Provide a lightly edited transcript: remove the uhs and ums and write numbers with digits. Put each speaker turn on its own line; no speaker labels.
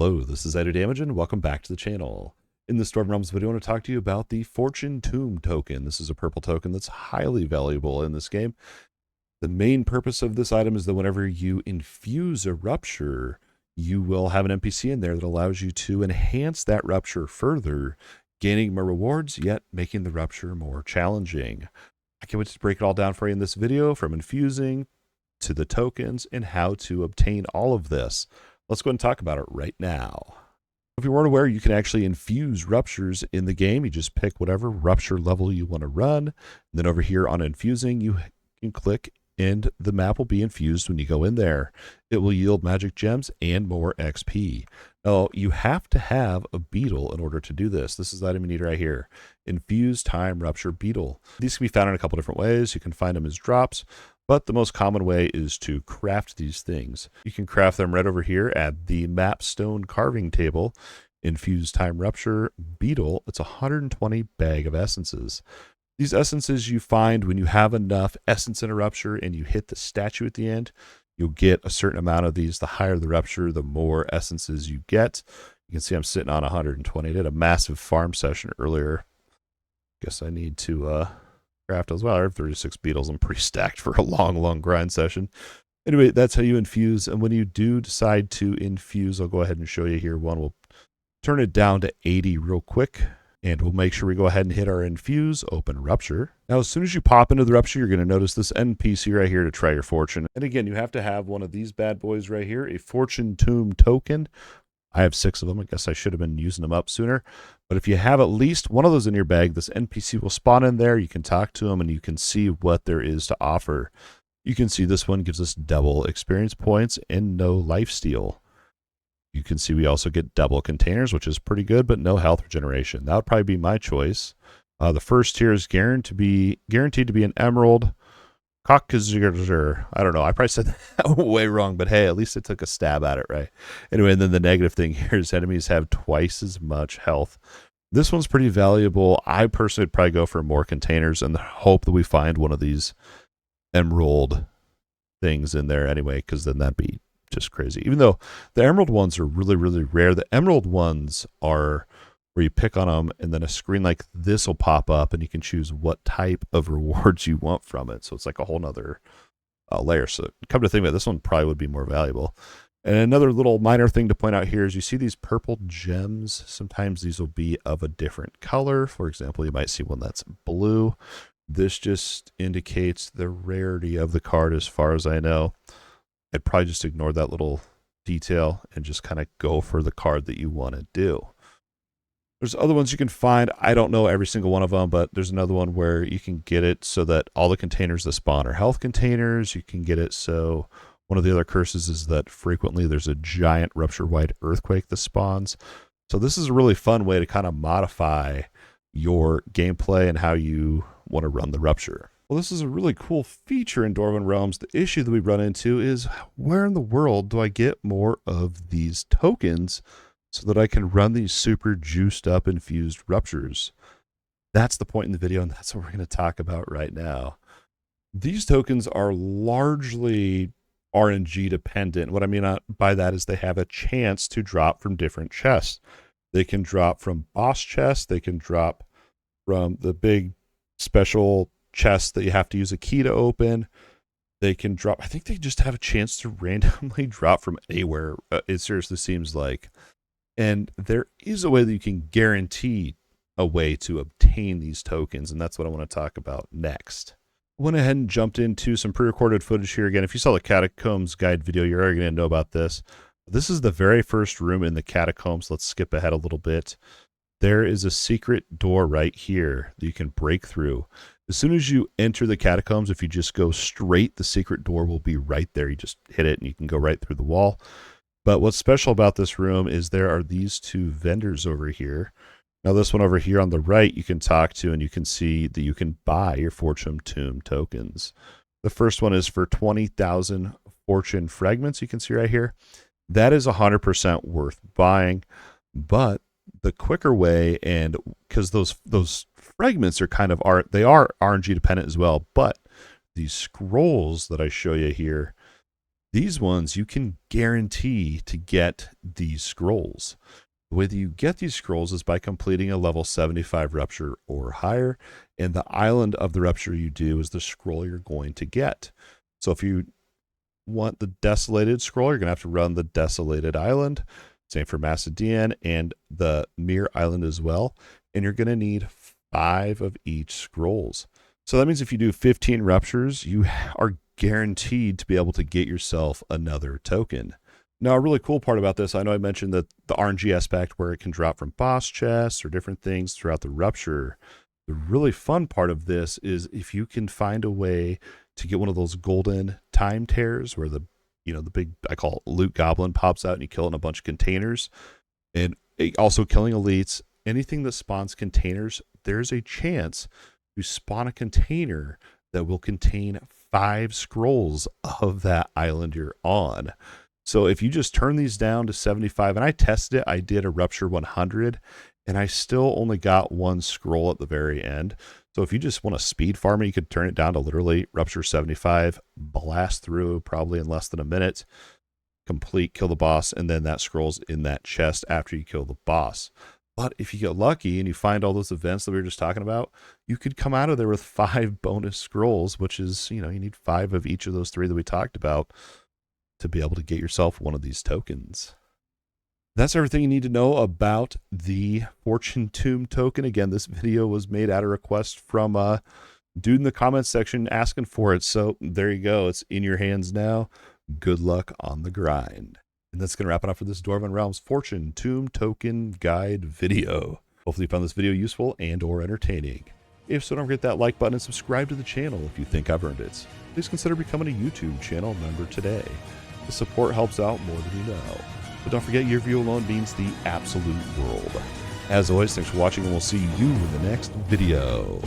Hello, this is Idodmg and welcome back to the channel. In this Dwarven Realms video, I want to talk to you about the Fortune Tomb token. This is a purple token that's highly valuable in this game. The main purpose of this item is that whenever you infuse a rupture, you will have an NPC in there that allows you to enhance that rupture further, gaining more rewards, yet making the rupture more challenging. I can't wait to break it all down for you in this video, from infusing to the tokens and how to obtain all of this. Let's go ahead and talk about it right now. If you weren't aware, you can actually infuse ruptures in the game. You just pick whatever rupture level you want to run. And then over here on infusing, you can click and the map will be infused when you go in there. It will yield magic gems and more XP. Now, you have to have a beetle in order to do this. This is the item you need right here. Infuse Time Rupture Beetle. These can be found in a couple different ways. You can find them as drops, but the most common way is to craft these things. You can craft them right over here at the map stone carving table. Infuse Time Rupture Beetle. It's 120 bag of essences. These essences you find when you have enough essence in a rupture and you hit the statue at the end. You'll get a certain amount of these. The higher the rupture, the more essences you get. You can see I'm sitting on 120. I did a massive farm session earlier. Guess I need to craft as well. I have 36 beetles. I'm pretty stacked for a long grind session. Anyway, that's how you infuse. And when you do decide to infuse, I'll go ahead and show you here. One, we'll turn it down to 80 real quick. And we'll make sure we go ahead and hit our infuse, open rupture. Now, as soon as you pop into the rupture, you're going to notice this NPC right here to try your fortune. And again, you have to have one of these bad boys right here, a Fortune Tomb token. I have 6 of them. I guess I should have been using them up sooner. But if you have at least one of those in your bag, this NPC will spawn in there. You can talk to them and you can see what there is to offer. You can see this one gives us double experience points and no lifesteal. You can see we also get double containers, which is pretty good, but no health regeneration. That would probably be my choice. The first tier is guaranteed to be an emerald. Cockazzer. I don't know. I probably said that way wrong, but hey, at least I took a stab at it, right? Anyway, and then the negative thing here is enemies have twice as much health. This one's pretty valuable. I personally would probably go for more containers and hope that we find one of these emerald things in there anyway, because then that'd be just crazy. Even though the emerald ones are really rare. The emerald ones are where you pick on them and then a screen like this will pop up and you can choose what type of rewards you want from it. So it's like a whole nother layer. So come to think of it, this one probably would be more valuable. And another little minor thing to point out here is you see these purple gems. Sometimes these will be of a different color. For example, you might see one that's blue. This just indicates the rarity of the card as far as I know. I'd probably just ignore that little detail and just kind of go for the card that you want to do. There's other ones you can find. I don't know every single one of them, but there's another one where you can get it so that all the containers that spawn are health containers. You can get it so one of the other curses is that frequently there's a giant rupture-wide earthquake that spawns. So this is a really fun way to kind of modify your gameplay and how you want to run the rupture. Well, this is a really cool feature in Dwarven Realms. The issue that we run into is where in the world do I get more of these tokens so that I can run these super juiced up infused ruptures? That's the point in the video, and that's what we're going to talk about right now. These tokens are largely RNG dependent. What I mean by that is they have a chance to drop from different chests. They can drop from boss chests. They can drop from the big special chests that you have to use a key to open. They can drop, I think they just have a chance to randomly drop from anywhere. It seriously seems like. And there is a way that you can guarantee a way to obtain these tokens, and that's what I want to talk about next. I went ahead and jumped into some pre-recorded footage here. Again, if you saw the catacombs guide video, you're already going to know about this. This is the very first room in the catacombs. Let's skip ahead a little bit. There is a secret door right here that you can break through. As soon as you enter the catacombs, if you just go straight, the secret door will be right there. You just hit it and you can go right through the wall. But what's special about this room is there are these 2 vendors over here. Now this one over here on the right you can talk to and you can see that you can buy your Fortune Tomb tokens. The first one is for 20,000 fortune fragments. You can see right here. That is 100% worth buying. But the quicker way, and because those fragments are kind of they are RNG dependent as well, but these scrolls that I show you here, These ones you can guarantee to get these scrolls. The way that you get these scrolls is by completing a level 75 rupture or higher, and the island of the rupture you do is the scroll you're going to get. So if you want the desolated scroll, you're going to have to run the desolated island. Same for Macedon and the Mirror Island as well. And you're going to need 5 of each scrolls. So that means if you do 15 ruptures, you are guaranteed to be able to get yourself another token. Now, a really cool part about this, I know I mentioned that the RNG aspect where it can drop from boss chests or different things throughout the rupture. The really fun part of this is if you can find a way to get one of those golden time tears where the big, I call it loot goblin, pops out and you kill it in a bunch of containers. And also killing elites, anything that spawns containers, there's a chance to spawn a container that will contain 5 scrolls of that island you're on. So if you just turn these down to 75, and I tested it, I did a rupture 100, and I still only got 1 scroll at the very end. So if you just want to speed farm it, you could turn it down to literally rupture 75, blast through probably in less than a minute, complete, kill the boss, and then that scroll's in that chest after you kill the boss. But if you get lucky and you find all those events that we were just talking about, you could come out of there with 5 bonus scrolls, which is, you need 5 of each of those 3 that we talked about to be able to get yourself one of these tokens. That's everything you need to know about the Fortune Tomb token. Again, this video was made at a request from a dude in the comments section asking for it. So there you go. It's in your hands now. Good luck on the grind. And that's going to wrap it up for this Dwarven Realms Fortune Tomb token guide video. Hopefully you found this video useful and or entertaining. If so, don't forget that like button and subscribe to the channel if you think I've earned it. Please consider becoming a YouTube channel member today. The support helps out more than you know. But don't forget, your view alone means the absolute world. As always, thanks for watching, and we'll see you in the next video.